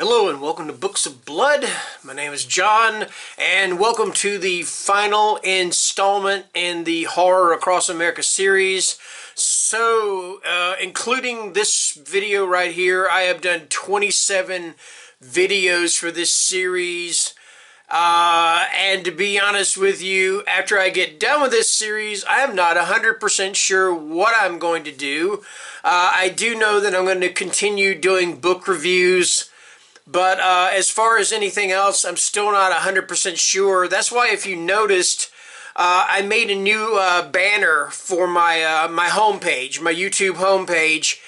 Hello and welcome to Books of Blood. My name is John and welcome to the final installment in the Horror Across America series. So, including this video right here, I have done 27 videos for this series. And to be honest with you, after I get done with this series, I am not 100% sure what I'm going to do. I do know that I'm going to continue doing book reviews. But as far as anything else, I'm still not 100% sure. That's why, if you noticed, I made a new banner for my my homepage, my YouTube homepage,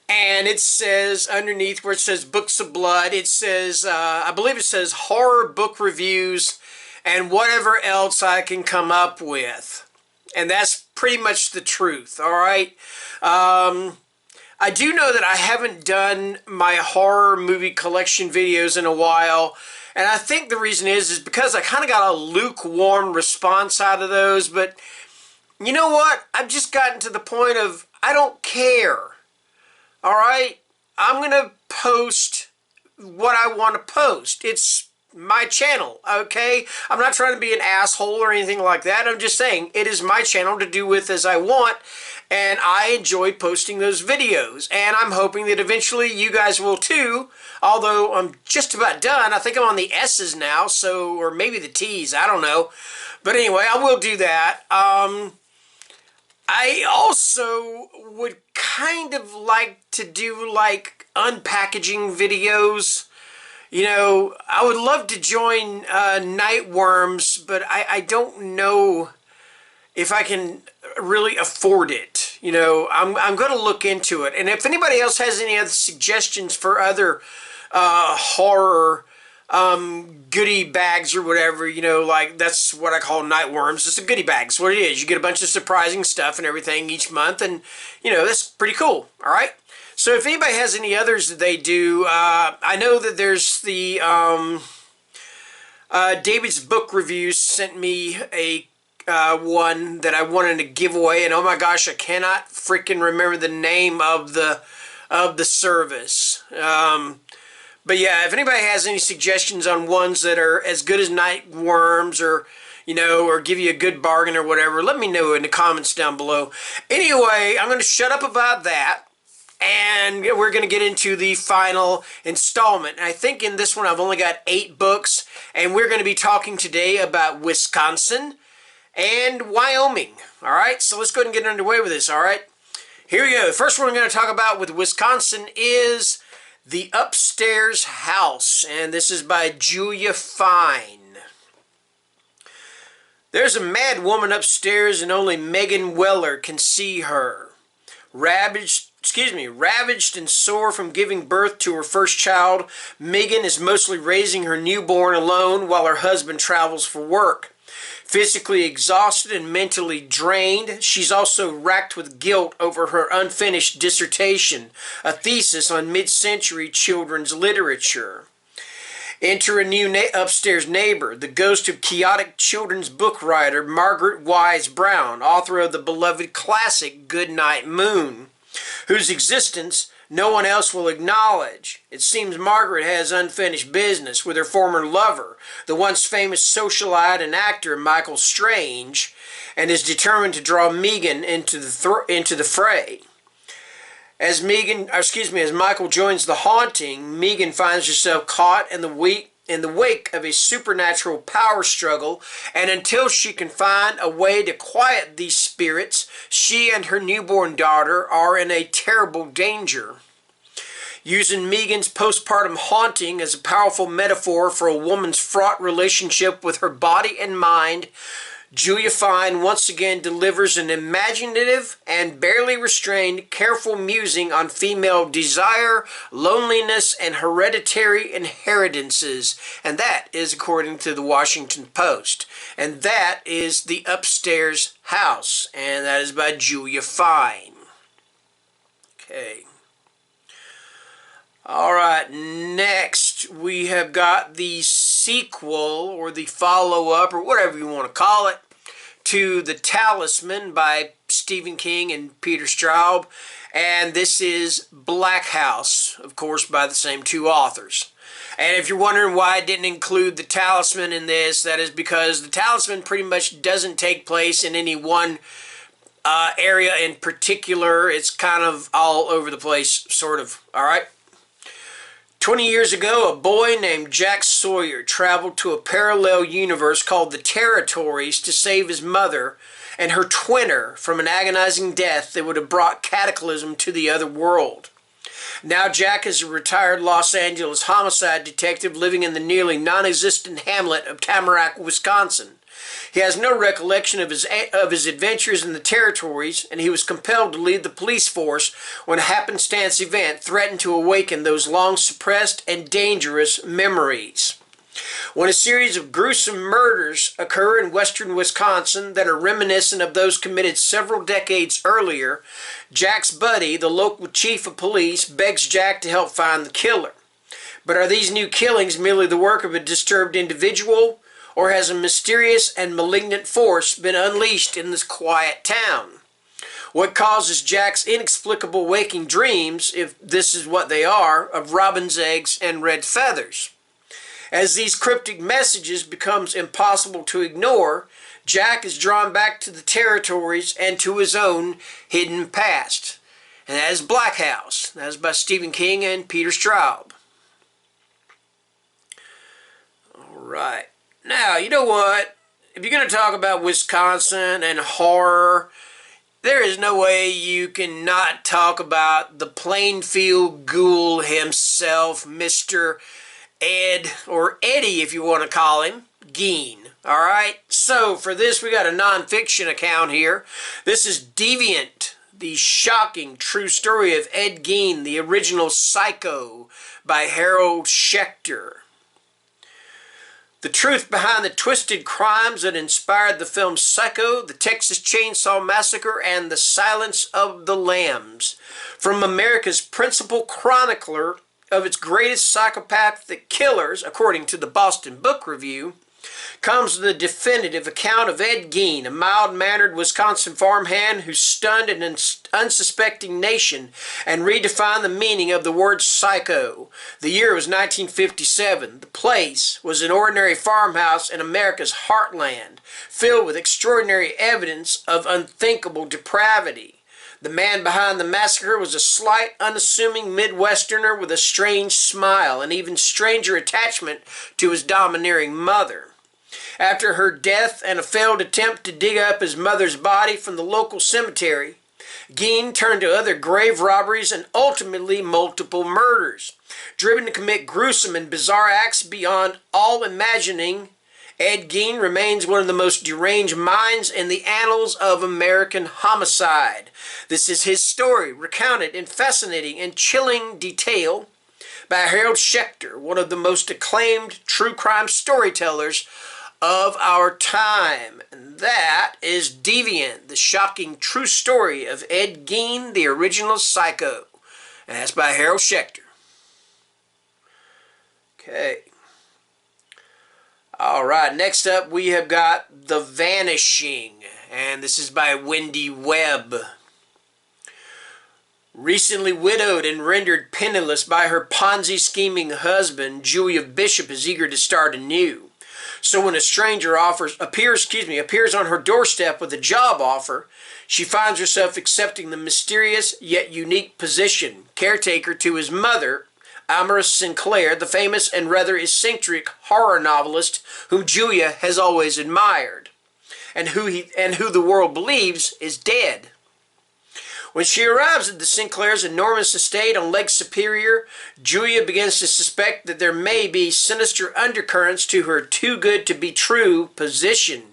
and it says underneath where it says Books of Blood, it says, I believe it says horror book reviews and whatever else I can come up with. And that's pretty much the truth, all right? I do know that I haven't done my horror movie collection videos in a while, and I think the reason is because I kind of got a lukewarm response out of those, but you know what? I've just gotten to the point of I don't care, all right? I'm going to post what I want to post. It's my channel, okay? I'm not trying to be an asshole or anything like that. I'm just saying it is my channel to do with as I want, and I enjoy posting those videos, and I'm hoping that eventually you guys will too, although I'm just about done. I think I'm on the S's now, so, or maybe the T's, I don't know. But anyway, I will do that. I also would kind of like to do like unpackaging videos. You know, I would love to join Nightworms, but I don't know if I can really afford it. You know, I'm going to look into it. And if anybody else has any other suggestions for other horror goodie bags or whatever, you know, like that's what I call Nightworms. It's a goodie bag. It's what it is. You get a bunch of surprising stuff and everything each month, and, you know, that's pretty cool. All right? So if anybody has any others that they do, I know that there's the David's Book Reviews sent me a one that I wanted to give away, and oh my gosh, I cannot freaking remember the name of the service. But yeah, if anybody has any suggestions on ones that are as good as Nightworms, or you know, or give you a good bargain or whatever, let me know in the comments down below. Anyway, I'm going to shut up about that. And we're going to get into the final installment. And I think in this one I've only got 8 books. And we're going to be talking today about Wisconsin and Wyoming. Alright, so let's go ahead and get underway with this, alright? Here we go. The first one we're going to talk about with Wisconsin is The Upstairs House. And this is by Julia Fine. There's a mad woman upstairs and only Megan Weller can see her. Ravaged and sore from giving birth to her first child, Megan is mostly raising her newborn alone while her husband travels for work. Physically exhausted and mentally drained, she's also racked with guilt over her unfinished dissertation, a thesis on mid-century children's literature. Enter a new upstairs neighbor, the ghost of chaotic children's book writer Margaret Wise Brown, author of the beloved classic Goodnight Moon, whose existence no one else will acknowledge. It seems Margaret has unfinished business with her former lover, the once famous socialite and actor Michael Strange, and is determined to draw Megan into the fray. As Michael joins the haunting, Megan finds herself caught in the wake of a supernatural power struggle, and until she can find a way to quiet these spirits, she and her newborn daughter are in a terrible danger. Using Megan's postpartum haunting as a powerful metaphor for a woman's fraught relationship with her body and mind, Julia Fine once again delivers an imaginative and barely restrained, careful musing on female desire, loneliness, and hereditary inheritances. And that is according to the Washington Post. And that is The Upstairs House. And that is by Julia Fine. Okay. Alright, next we have got the sequel, or the follow-up, or whatever you want to call it, to The Talisman by Stephen King and Peter Straub. And this is Black House, of course, by the same two authors. And if you're wondering why I didn't include the talisman in this, that is because the talisman pretty much doesn't take place in any one area in particular. It's kind of all over the place, sort of. All right. 20 years ago, a boy named Jack Sawyer traveled to a parallel universe called the Territories to save his mother and her twinner from an agonizing death that would have brought cataclysm to the other world. Now Jack is a retired Los Angeles homicide detective living in the nearly non-existent hamlet of Tamarack, Wisconsin. He has no recollection of his adventures in the Territories, and he was compelled to leave the police force when a happenstance event threatened to awaken those long-suppressed and dangerous memories. When a series of gruesome murders occur in western Wisconsin that are reminiscent of those committed several decades earlier, Jack's buddy, the local chief of police, begs Jack to help find the killer. But are these new killings merely the work of a disturbed individual, or has a mysterious and malignant force been unleashed in this quiet town? What causes Jack's inexplicable waking dreams, if this is what they are, of robin's eggs and red feathers? As these cryptic messages becomes impossible to ignore, Jack is drawn back to the Territories and to his own hidden past. And that is Black House. That is by Stephen King and Peter Straub. All right. Now, you know what? If you're going to talk about Wisconsin and horror, there is no way you can not talk about the Plainfield ghoul himself, Mr. Ed, or Eddie if you want to call him, Gein. All right? So, for this, we got a nonfiction account here. This is Deviant, the shocking true story of Ed Gein, the original Psycho, by Harold Schechter. The truth behind the twisted crimes that inspired the films Psycho, The Texas Chainsaw Massacre, and The Silence of the Lambs. From America's principal chronicler of its greatest psychopathic killers, according to the Boston Book Review, comes the definitive account of Ed Gein, a mild-mannered Wisconsin farmhand who stunned an unsuspecting nation and redefined the meaning of the word psycho. The year was 1957. The place was an ordinary farmhouse in America's heartland, filled with extraordinary evidence of unthinkable depravity. The man behind the massacre was a slight, unassuming Midwesterner with a strange smile, and even stranger attachment to his domineering mother. After her death and a failed attempt to dig up his mother's body from the local cemetery, Gein turned to other grave robberies and ultimately multiple murders. Driven to commit gruesome and bizarre acts beyond all imagining, Ed Gein remains one of the most deranged minds in the annals of American homicide. This is his story, recounted in fascinating and chilling detail by Harold Schechter, one of the most acclaimed true crime storytellers of our time. And that is Deviant, the shocking true story of Ed Gein, the original Psycho. And that's by Harold Schechter. Okay. All right, next up we have got The Vanishing, and this is by Wendy Webb. Recently widowed and rendered penniless by her Ponzi-scheming husband, Julia Bishop is eager to start anew. So when a stranger appears on her doorstep with a job offer, she finds herself accepting the mysterious yet unique position, caretaker to his mother, Amorous Sinclair, the famous and rather eccentric horror novelist whom Julia has always admired, and who the world believes is dead. When she arrives at the Sinclair's enormous estate on Lake Superior, Julia begins to suspect that there may be sinister undercurrents to her too-good-to-be-true position.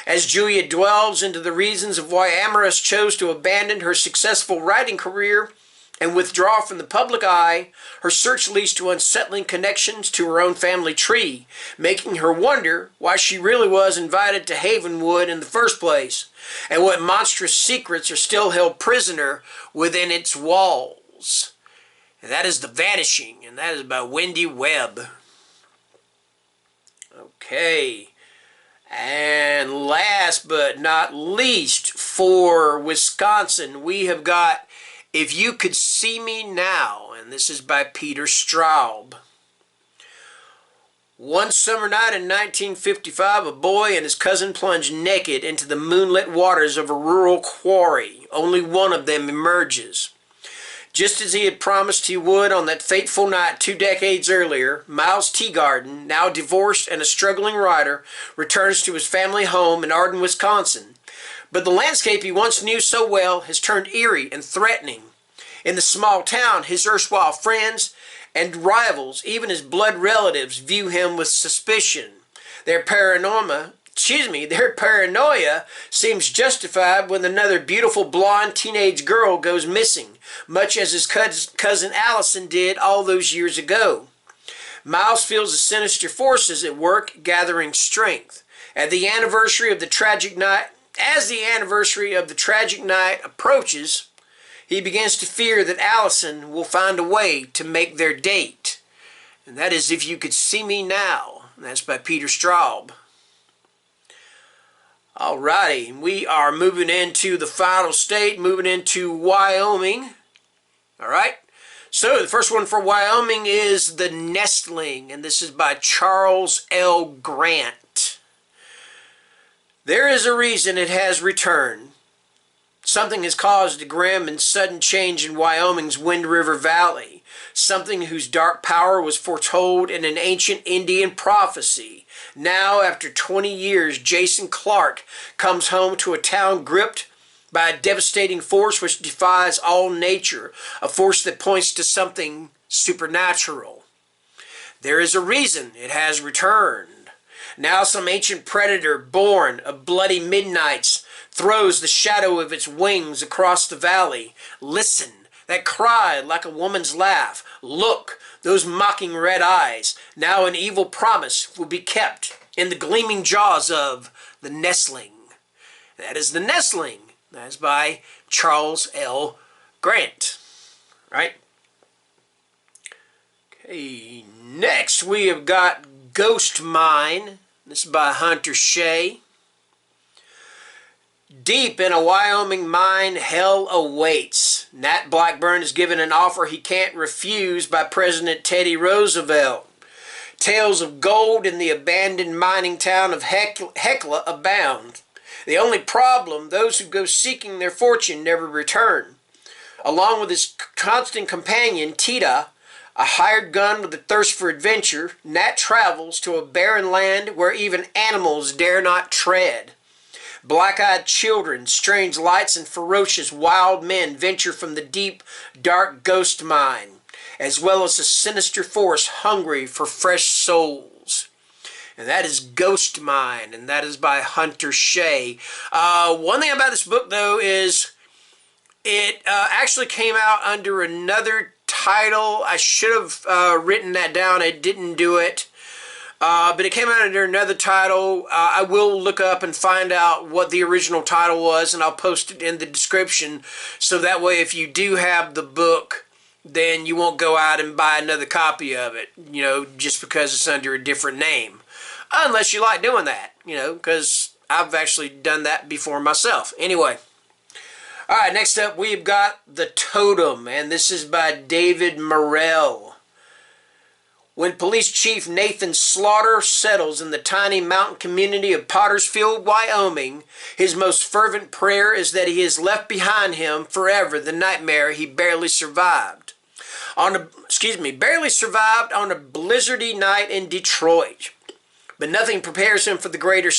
As Julia delves into the reasons of why Amorous chose to abandon her successful writing career and withdraw from the public eye, her search leads to unsettling connections to her own family tree, making her wonder why she really was invited to Havenwood in the first place, and what monstrous secrets are still held prisoner within its walls. And that is The Vanishing, and that is by Wendy Webb. Okay. And last but not least, for Wisconsin, we have got If You Could See Me Now, and this is by Peter Straub. One summer night in 1955, a boy and his cousin plunge naked into the moonlit waters of a rural quarry. Only one of them emerges. Just as he had promised he would on that fateful night 2 decades earlier, Miles Teagarden, now divorced and a struggling writer, returns to his family home in Arden, Wisconsin. But the landscape he once knew so well has turned eerie and threatening. In the small town, his erstwhile friends and rivals, even his blood relatives, view him with suspicion. Their paranoia seems justified when another beautiful blonde teenage girl goes missing, much as his cousin Allison did all those years ago. Miles feels a sinister forces at work, gathering strength. As the anniversary of the tragic night approaches, he begins to fear that Allison will find a way to make their date. And that is If You Could See Me Now. And that's by Peter Straub. Alrighty, we are moving into the final state, moving into Wyoming. Alright, so the first one for Wyoming is The Nestling, and this is by Charles L. Grant. There is a reason it has returned. Something has caused a grim and sudden change in Wyoming's Wind River Valley, something whose dark power was foretold in an ancient Indian prophecy. Now, after 20 years, Jason Clark comes home to a town gripped by a devastating force which defies all nature, a force that points to something supernatural. There is a reason it has returned. Now some ancient predator born of bloody midnights throws the shadow of its wings across the valley. Listen, that cry like a woman's laugh. Look, those mocking red eyes. Now an evil promise will be kept in the gleaming jaws of the Nestling. That is The Nestling. That is by Charles L. Grant. Right? Okay, next we have got Ghost Mine. This is by Hunter Shea. Deep in a Wyoming mine, hell awaits. Nat Blackburn is given an offer he can't refuse by President Teddy Roosevelt. Tales of gold in the abandoned mining town of Hecla abound. The only problem, those who go seeking their fortune never return. Along with his constant companion, Tita, a hired gun with a thirst for adventure, Nat travels to a barren land where even animals dare not tread. Black-eyed children, strange lights, and ferocious wild men venture from the deep, dark ghost mine, as well as a sinister force hungry for fresh souls. And that is Ghost Mine, and that is by Hunter Shea. One thing about this book, though, is it actually came out under another title. I should have written that down. I didn't do it. But it came out under another title. I will look up and find out what the original title was, and I'll post it in the description. So that way, if you do have the book, then you won't go out and buy another copy of it, you know, just because it's under a different name. Unless you like doing that, you know, because I've actually done that before myself. Anyway. Alright, next up we've got The Totem, and this is by David Morrell. When Police Chief Nathan Slaughter settles in the tiny mountain community of Pottersfield, Wyoming, his most fervent prayer is that he has left behind him forever the nightmare he barely survived. Barely survived on a blizzardy night in Detroit. But nothing prepares him for the greater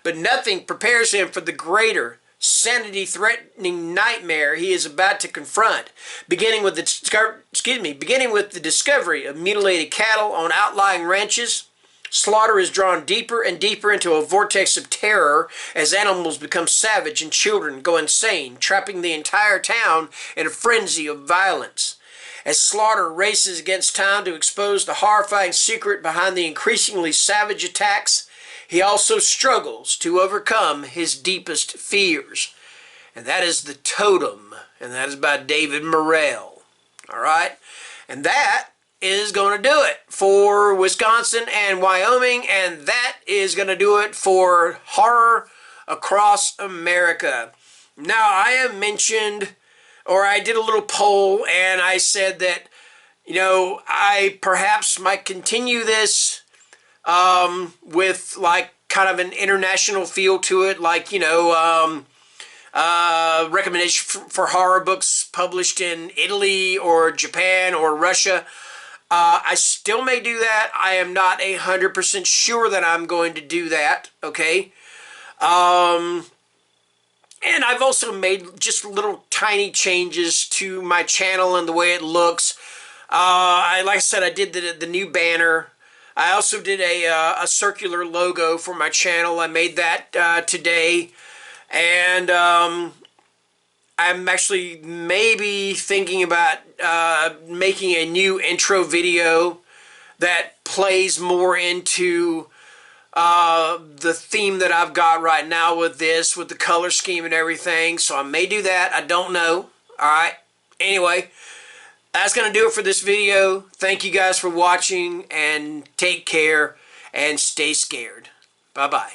But nothing prepares him for the greater sanity-threatening nightmare he is about to confront, beginning with the discovery of mutilated cattle on outlying ranches. Slaughter is drawn deeper and deeper into a vortex of terror as animals become savage and children go insane, trapping the entire town in a frenzy of violence. As Slaughter races against time to expose the horrifying secret behind the increasingly savage attacks, he also struggles to overcome his deepest fears. And that is The Totem, and that is by David Morrell. Alright? And that is going to do it for Wisconsin and Wyoming, and that is going to do it for Horror Across America. Now, I have mentioned, or I did a little poll, and I said that, You know, I perhaps might continue this with like kind of an international feel to it, like, you know, recommendation for horror books published in Italy or Japan or Russia. I still may do that. I am not 100% sure that I'm going to do that, okay? And I've also made just little tiny changes to my channel and the way it looks. Like I said, I did the new banner. I also did a circular logo for my channel. I made that today. And I'm actually maybe thinking about making a new intro video that plays more into the theme that I've got right now with this, with the color scheme and everything. So I may do that. I don't know. Alright. Anyway, that's going to do it for this video. Thank you guys for watching, and take care and stay scared. Bye-bye.